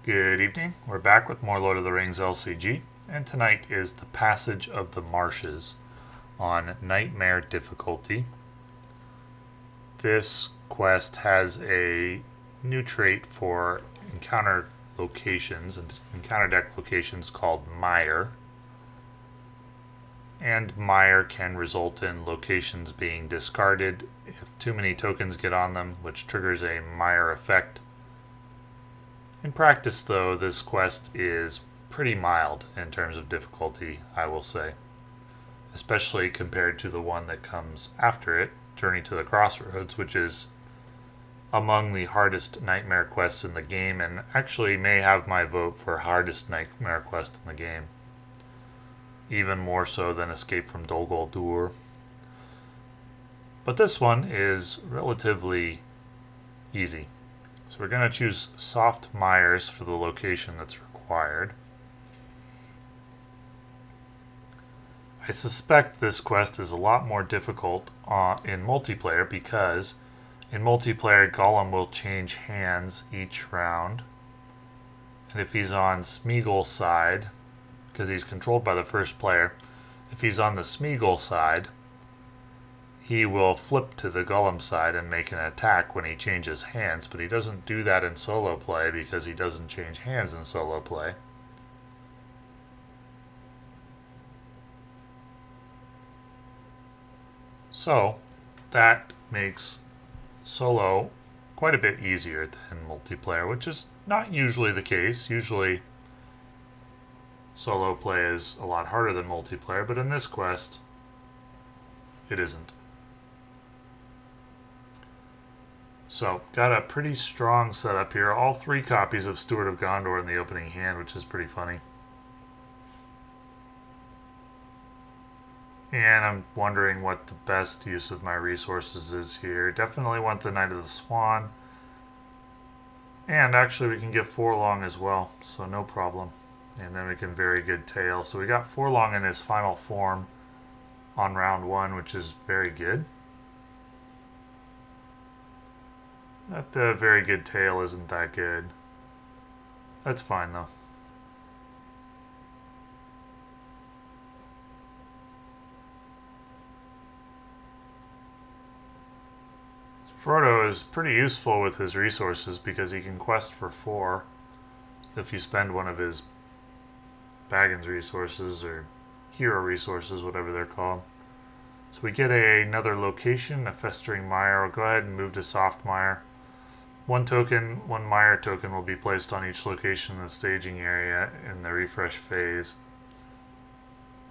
Good evening. We're back with more Lord of the Rings LCG, and tonight is the Passage of the Marshes on Nightmare difficulty. This quest has a new trait for encounter locations and encounter deck locations called Mire. And Mire can result in locations being discarded if too many tokens get on them, which triggers a Mire effect. In practice, though, this quest is pretty mild in terms of difficulty, I will say. Especially compared to the one that comes after it, Journey to the Crossroads, which is among the hardest nightmare quests in the game, and actually may have my vote for hardest nightmare quest in the game. Even more so than Escape from Dol Guldur. But this one is relatively easy. So we're going to choose soft mires for the location that's required. I suspect this quest is a lot more difficult in multiplayer because in multiplayer Gollum will change hands each round. And if he's on Smeagol's side, because he's controlled by the first player, if he's on the Smeagol side, he will flip to the Gollum side and make an attack when he changes hands, but he doesn't do that in solo play because he doesn't change hands in solo play. So, that makes solo quite a bit easier than multiplayer, which is not usually the case. Usually, solo play is a lot harder than multiplayer, but in this quest, it isn't. So, got a pretty strong setup here. All 3 copies of Steward of Gondor in the opening hand, which is pretty funny. And I'm wondering what the best use of my resources is here. Definitely want the Knight of the Swan. And actually we can get Forlong as well, so no problem. And then we can very good tail. So we got Forlong in his final form on round 1, which is very good. That the very good tail isn't that good. That's fine though. Frodo is pretty useful with his resources because he can quest for 4 if you spend one of his Baggins resources or hero resources, whatever they're called. So we get another location, a Festering Mire. I'll go ahead and move to Soft Mire. One Mire token will be placed on each location in the staging area in the refresh phase.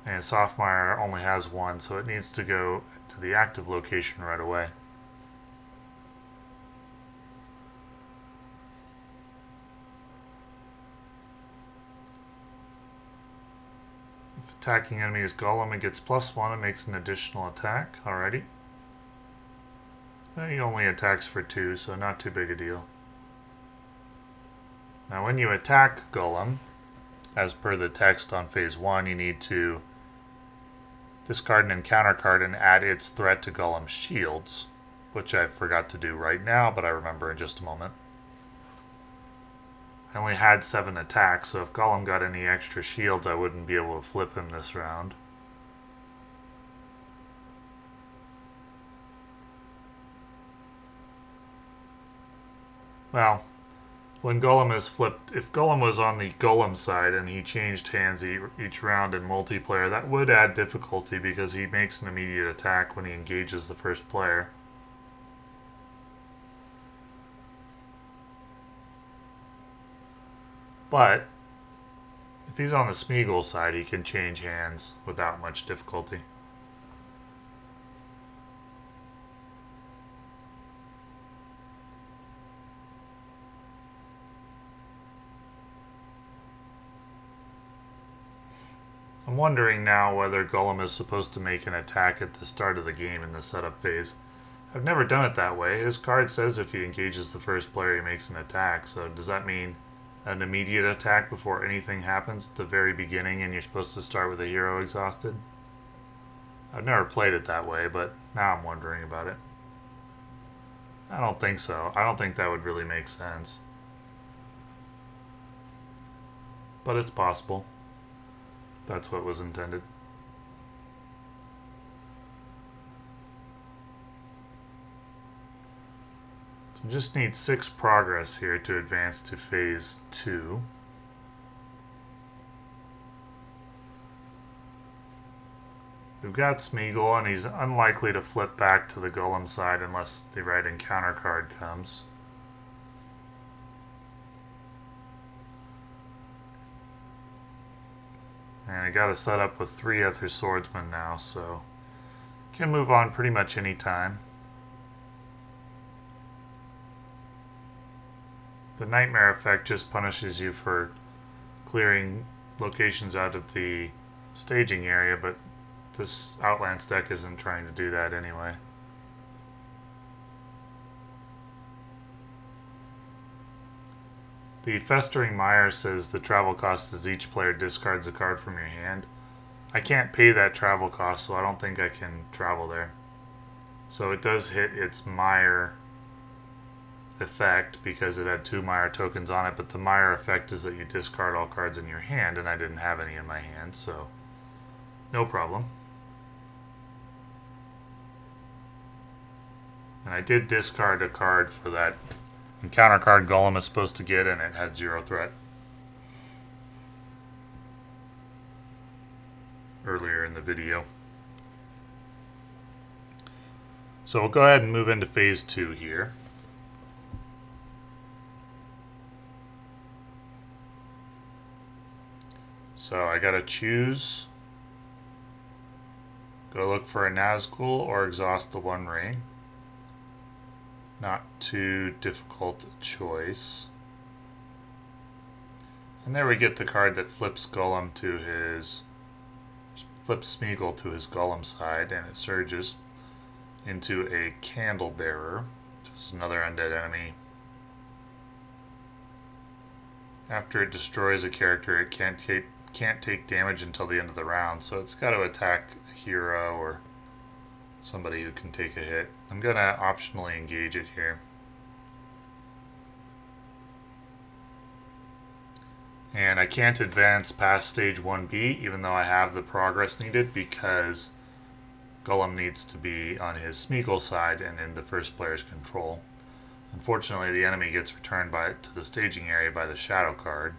And Soft Mire only has 1, so it needs to go to the active location right away. If attacking enemy is Gollum, it gets +1, it makes an additional attack. Alrighty. He only attacks for 2, so not too big a deal. Now when you attack Gollum, as per the text on phase 1, you need to discard an encounter card and add its threat to Gollum's shields, which I forgot to do right now, but I remember in just a moment. I only had 7 attacks, so if Gollum got any extra shields, I wouldn't be able to flip him this round. Well, when Gollum is flipped, if Gollum was on the Gollum side and he changed hands each round in multiplayer, that would add difficulty because he makes an immediate attack when he engages the first player. But if he's on the Smeagol side, he can change hands without much difficulty. I'm wondering now whether Gollum is supposed to make an attack at the start of the game in the setup phase. I've never done it that way. His card says if he engages the first player, he makes an attack. So does that mean an immediate attack before anything happens at the very beginning and you're supposed to start with a hero exhausted? I've never played it that way, but now I'm wondering about it. I don't think so. I don't think that would really make sense. but it's possible. That's what was intended. So just need 6 progress here to advance to phase 2. We've got Smeagol, and he's unlikely to flip back to the Golem side unless the right encounter card comes. And I got to set up with 3 Ethir Swordsmen now, so can move on pretty much any time. The Nightmare effect just punishes you for clearing locations out of the staging area, but this Outlands deck isn't trying to do that anyway. The Festering Mire says the travel cost is each player discards a card from your hand. I can't pay that travel cost, so I don't think I can travel there. So it does hit its Mire effect because it had 2 Mire tokens on it, but the Mire effect is that you discard all cards in your hand, and I didn't have any in my hand, so no problem. And I did discard a card for that encounter card Golem is supposed to get, and it had 0 threat earlier in the video. So we'll go ahead and move into phase 2 here. So I gotta choose, go look for a Nazgul or exhaust the One Ring. Not too difficult choice. And there we get the card that flips Golem to his, flips Smeagol to his Golem side, and it surges into a Candle Bearer, which is another undead enemy. After it destroys a character, it can't take damage until the end of the round, so it's got to attack a hero or somebody who can take a hit. I'm going to optionally engage it here. And I can't advance past stage 1B, even though I have the progress needed, because Golem needs to be on his Smeagol side and in the first player's control. Unfortunately, the enemy gets returned to the staging area by the Shadow card.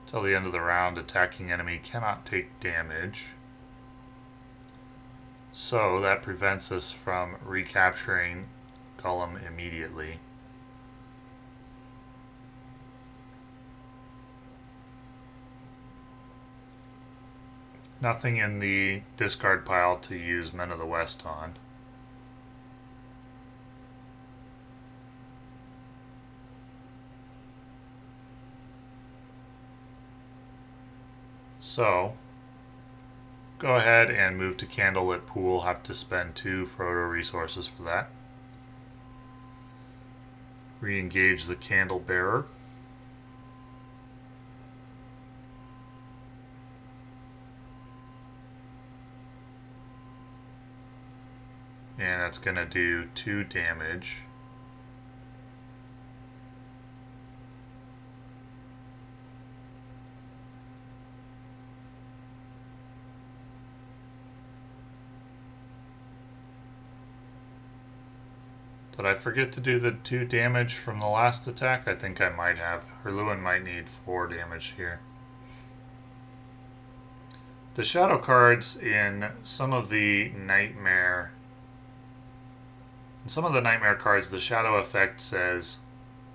Till the end of the round, attacking enemy cannot take damage. So that prevents us from recapturing Golem immediately. Nothing in the discard pile to use Men of the West on. So, go ahead and move to Candlelit Pool. Have to spend 2 Frodo resources for that. Re-engage the Candle Bearer. And that's going to do 2 damage. Did I forget to do the 2 damage from the last attack? I think I might have. Hirluin might need 4 damage here. The shadow cards in some of the nightmare cards, the shadow effect says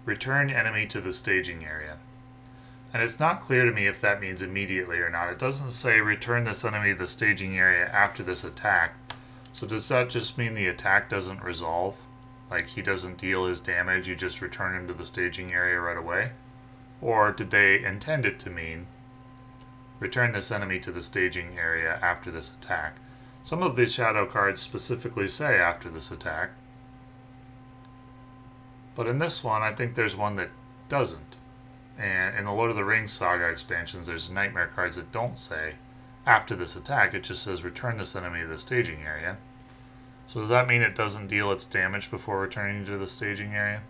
return enemy to the staging area. And it's not clear to me if that means immediately or not. It doesn't say return this enemy to the staging area after this attack. So does that just mean the attack doesn't resolve? Like he doesn't deal his damage, you just return him to the staging area right away? Or did they intend it to mean return this enemy to the staging area after this attack? Some of the shadow cards specifically say after this attack. But in this one, I think there's one that doesn't. And in the Lord of the Rings Saga expansions, there's nightmare cards that don't say after this attack. It just says return this enemy to the staging area. So does that mean it doesn't deal its damage before returning to the staging area?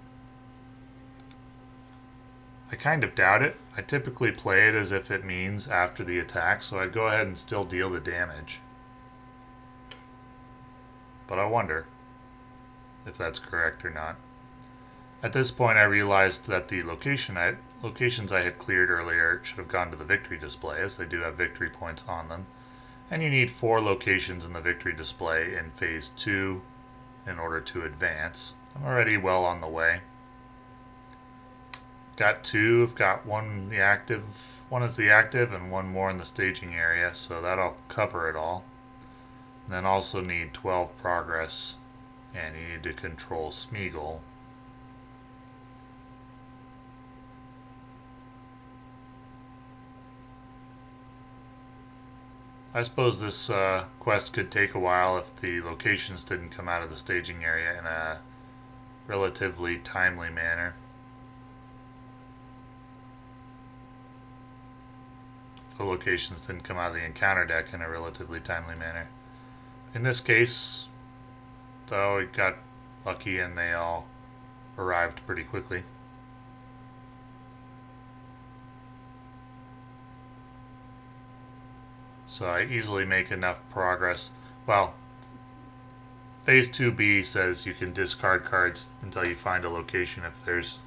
I kind of doubt it. I typically play it as if it means after the attack, so I'd go ahead and still deal the damage. But I wonder if that's correct or not. At this point, I realized that the locations I had cleared earlier should have gone to the victory display, as they do have victory points on them. And you need 4 locations in the victory display in Phase 2 in order to advance. I'm already well on the way. Got 2, I've got one is the active and one more in the staging area, so that'll cover it all. And then also need 12 progress, and you need to control Smeagol. I suppose this quest could take a while if the locations didn't come out of the staging area in a relatively timely manner. If the locations didn't come out of the encounter deck in a relatively timely manner. In this case, though, we got lucky and they all arrived pretty quickly. So I easily make enough progress. Well, Phase 2B says you can discard cards until you find a location if there's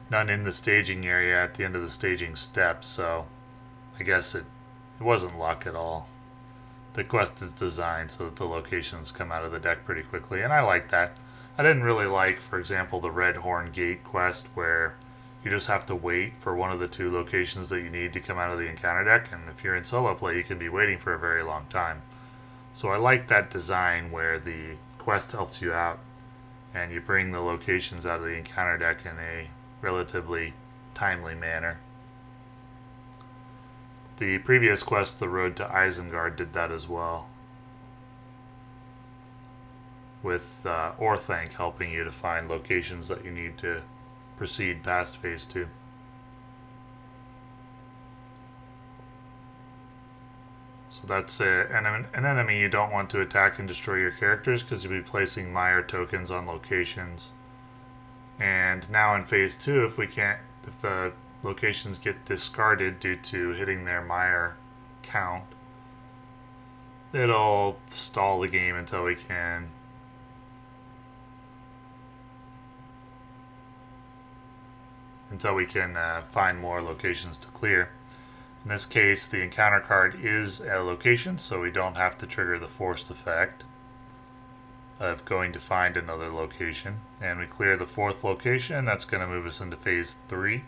none in the staging area at the end of the staging step, so I guess it wasn't luck at all. The quest is designed so that the locations come out of the deck pretty quickly, and I like that. I didn't really like, for example, the Red Horn Gate quest, where you just have to wait for one of the 2 locations that you need to come out of the encounter deck, and if you're in solo play, you can be waiting for a very long time. So I like that design where the quest helps you out, and you bring the locations out of the encounter deck in a relatively timely manner. The previous quest, The Road to Isengard, did that as well, with Orthanc helping you to find locations that you need to proceed past Phase 2. So that's an enemy you don't want to attack and destroy your characters, because you'll be placing Mire tokens on locations. And now in Phase 2, if the locations get discarded due to hitting their Mire count, it'll stall the game until we can find more locations to clear. In this case, the encounter card is a location, so we don't have to trigger the forced effect of going to find another location. And we clear the 4th location. That's going to move us into Phase 3.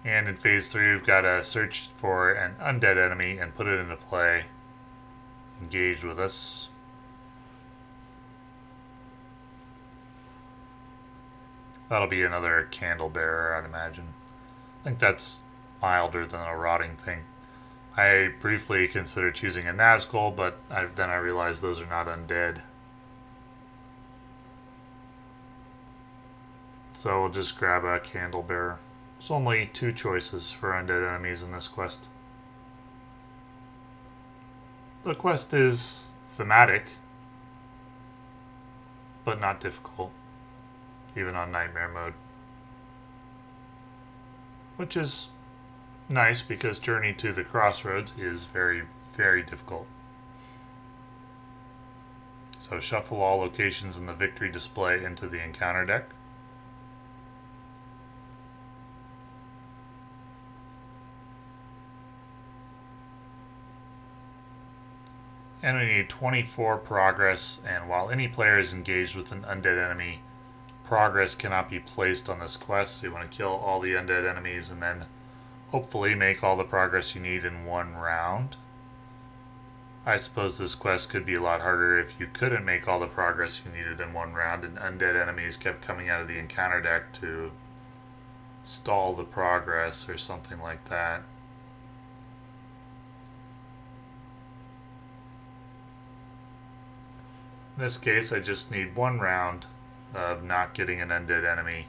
And in Phase 3, we've got to search for an undead enemy and put it into play. Engage with us. That'll be another candle bearer, I'd imagine. I think that's milder than a rotting thing. I briefly considered choosing a Nazgul, but then I realized those are not undead. So we'll just grab a candle bearer. There's only 2 choices for undead enemies in this quest. The quest is thematic, but not difficult, even on Nightmare mode. Which is nice, because Journey to the Crossroads is very, very difficult. So shuffle all locations in the victory display into the encounter deck. And we need 24 progress, and while any player is engaged with an undead enemy, progress cannot be placed on this quest, so you want to kill all the undead enemies and then hopefully make all the progress you need in 1 round. I suppose this quest could be a lot harder if you couldn't make all the progress you needed in 1 round and undead enemies kept coming out of the encounter deck to stall the progress or something like that. In this case, I just need 1 round of not getting an undead enemy.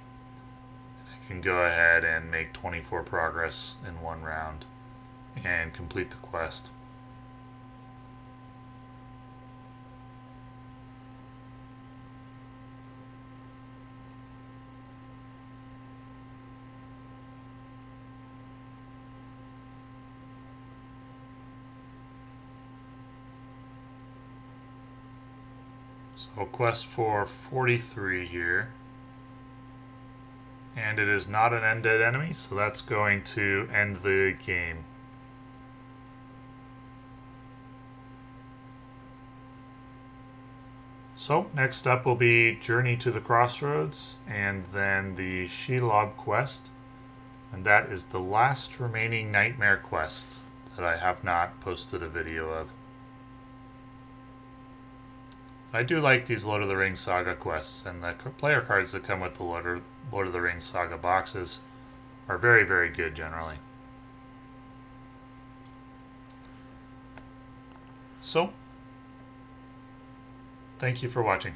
I can go ahead and make 24 progress in 1 round and complete the quest. So quest for 43 here. And it is not an undead enemy, so that's going to end the game. So next up will be Journey to the Crossroads, and then the Shelob quest. And that is the last remaining Nightmare quest that I have not posted a video of. I do like these Lord of the Rings Saga quests, and the player cards that come with the Lord of the Rings Saga boxes are very, very good generally. So, thank you for watching.